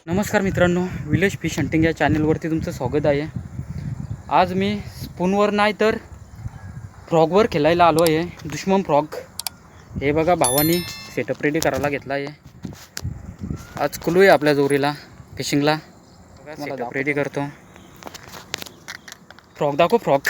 नमस्कार मित्रांनो, village fish hunting या चॅनलवरती तुमचं स्वागत आहे. आज मी स्पूनवर नाही तर फ्रॉगवर खेळायला आलो आहे. दुश्मन फ्रॉग हे बघा भावानी सेटअप रेडी करायला घेतला आहे. आज कुलू आहे आपल्या जोरीला फिशिंगला. सेटअप रेडी करतो. फ्रॉग दाखव फ्रॉग.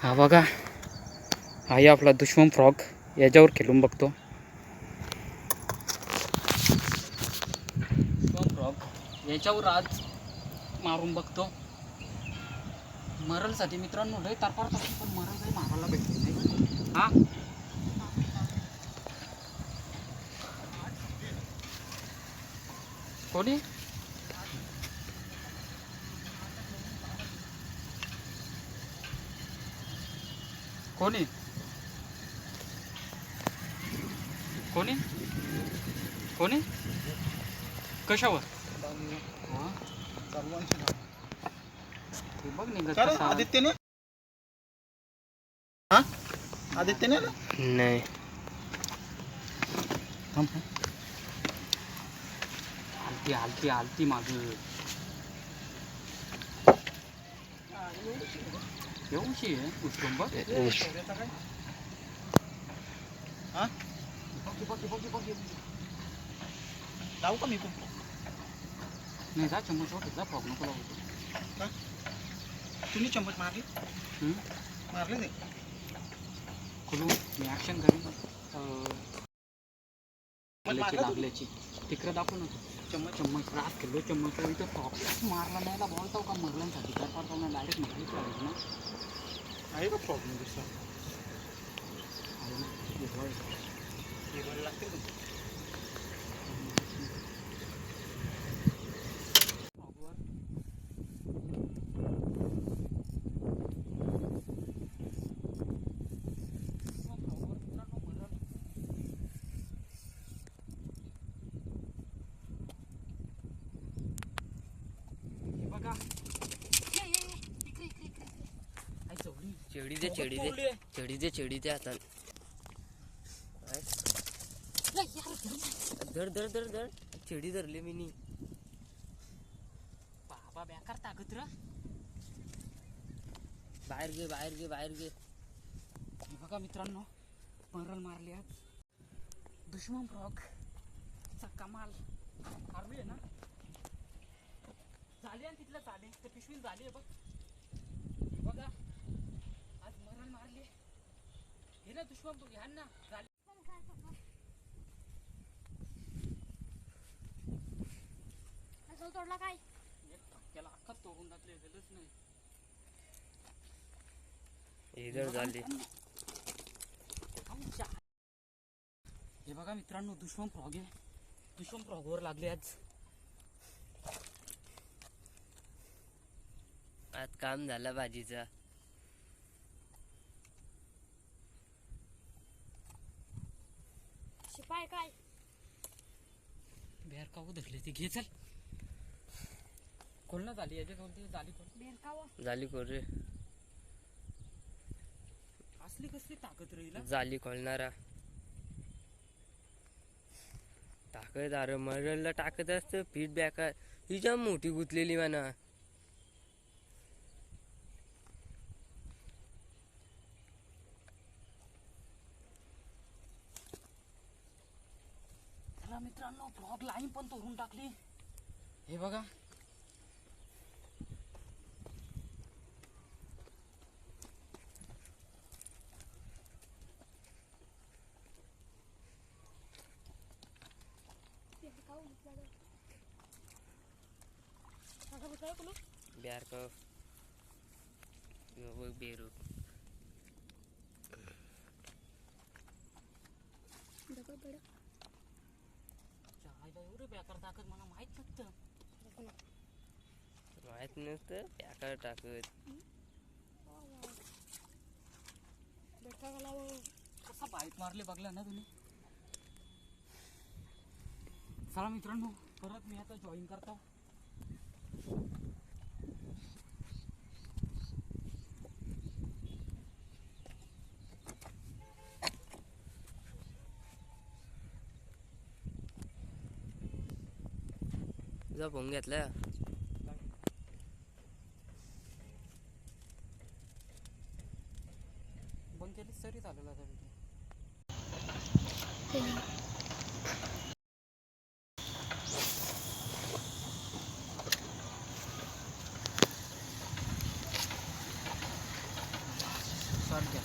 हा बघा, हा आहे आपला दुश्मन फ्रॉग. याच्यावर खेळून बघतो. याच्यावर आज मारून बघतो. मरलसाठी मित्रांनो लय तारपार पण मरल काही मारायला भेटले नाही. हा कोणी कोणी कोणी कोणी कशावर बघ निघत आदित्यने हा आदित्यने नाही. आलती आलती आलती माग एवढी आहे उचलून बघ. हा जाऊ का मी पण नाही जा चम्मच घेतला फ्रॉग नको लावतो. तुम्ही चम्मच मारले मारले ते खुलू मी ॲक्शन करीन लागल्याची तिकडं दाखवू नको. चम्मच चम्मच रात खेळलो चम्मच इथं फ्रॉग मारला नाही ना बोलतो का मरल्यांसाठी तर पाहतो डायरेक्ट मारली पाहिजे ना. आहे का प्रॉब्लेम दुसरा लागते चेडी दे आता. धर धर धर धर चेडी धरली मी नी. बाबा बेकार ताकद र. बाहेर घे बाहेर घे बाहेर घे. बघा मित्रांनो परल मारली आज दुश्मन फ्रॉग चा कमाल. मारली आहे ना झाली आणि तिथलं झाली ते पिशवी झाली आहे बघ. बघा आज मरण मारली हे ना दुश्मन बघ ह्या ना झाली. तोडला काय त्याला अख्खाच तोडून टाकले गेलंच नाही. इधर झाली. हे बघा मित्रांनो दुश्मन फ्रॉग आहे. दुश्मन फ्रॉगवर लागले आज. आज काम झालं भाजीचा. शिपाय काय बेर का धरले ते घे चल. खोल ना झाली याच्या कोणती झाली खोल बेरकाव झाली कोण रे. असली कसली ताकद राहील झाली खोलणारा ताकद. अरे मरलला टाकत असतं फीडबॅक ही जाम मोठी गुंतलेली म्हणा. मित्रांनो फ्रॉग लाईन पण तोडून टाकली. हे बघा ब्यार का बेरू एवढं बेकार ताकद मला माहित नसतं. माहित नसतं बेकार टाकत. कसा बाईट मारले बघला ना तुम्ही. चला मित्रांनो परत मी आता जॉईन करतो. जपून घेतला. बंद केलीच तरी चालेल आता व्हिडिओ. शॉर्ट घ्या.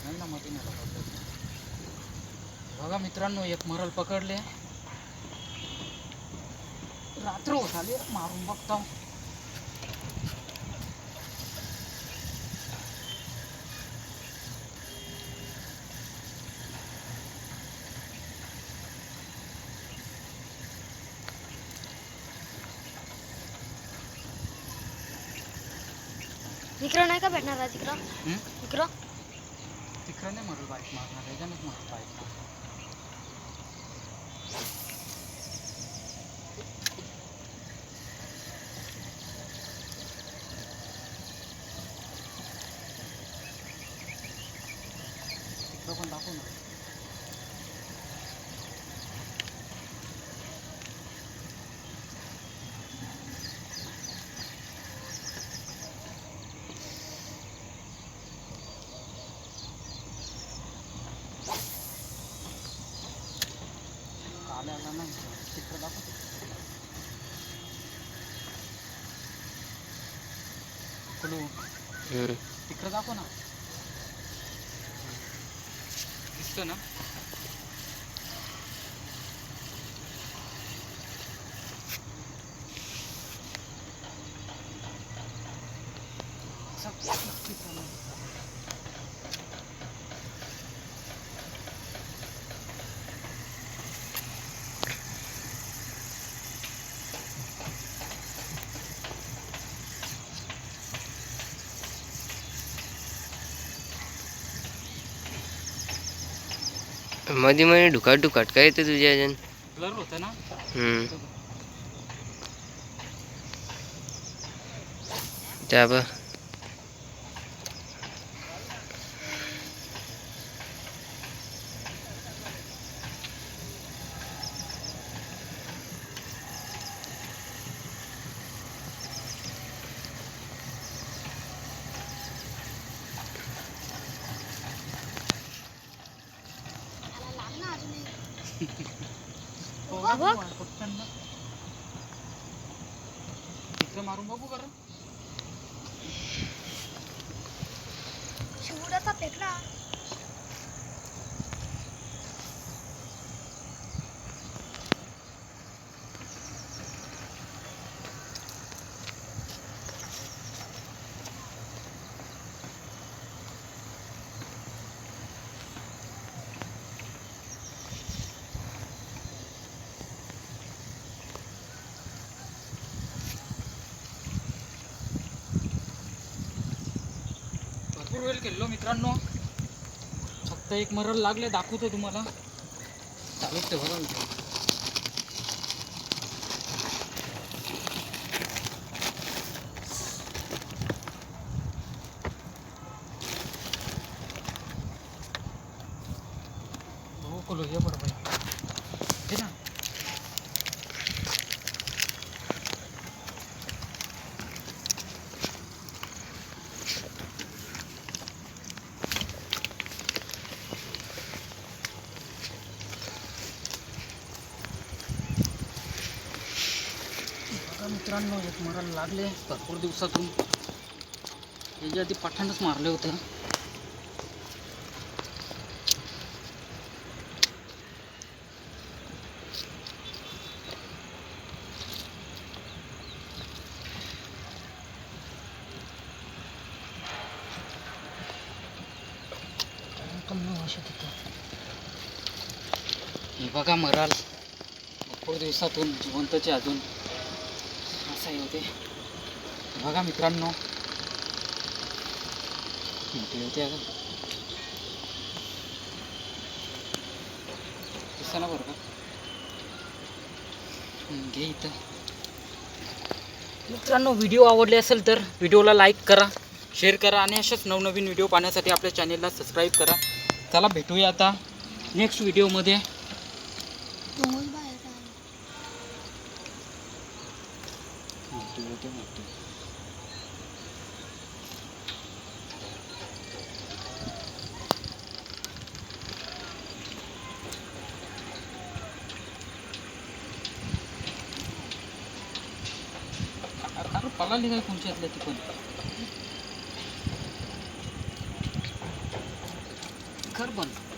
नाही ना मध्ये नाही पडलं. बघा मित्रांनो, एक मरल पकडले. रात्र होत आली, मारून बघता. इकडं नाही का भेटणार आज इकडं? इकडं तिकडं नाही मरल बाईक मारणार, त्याच्यानेच मरल बाईक मारणार. तिकडं पण दाखवू ना. आला नाही तिकडं दाखवतो. कुलू तिकडं दाखव ना. दिसतं ना. मध्ये मध्ये ढुकाट ढुकाट काय येते तुझ्या अजून. ब्लर होतं ना. त्या बघ तिकडं मारून बघू बरं. शिवडाचा फेकला. भरपूर वेळ केलो मित्रांनो. फक्त एक मरल लागले, दाखवतो तुम्हाला. चालूच ते बघा. हो कोलो ये बरोबर हे ना. मित्रांनो, एक मरायला लागले भरपूर दिवसातून. याच्या आधी पठाणच मारले होते. हे बघा मराल भरपूर दिवसातून जिवंतचे अजून असं होते. बघा मित्रांनो, मोठी होते अगं. दिसा ना बरं का. घे इथं मित्रांनो, व्हिडिओ आवडले असेल तर व्हिडिओला लाईक करा, शेअर करा आणि अशाच नवनवीन व्हिडिओ पाहण्यासाठी आपल्या चॅनेलला सबस्क्राईब करा. चला भेटूया आता नेक्स्ट व्हिडिओमध्ये. डोंगर बाहेर आहे. अरे पळाली काय कोणच्यातल्या ती पण कर बंद.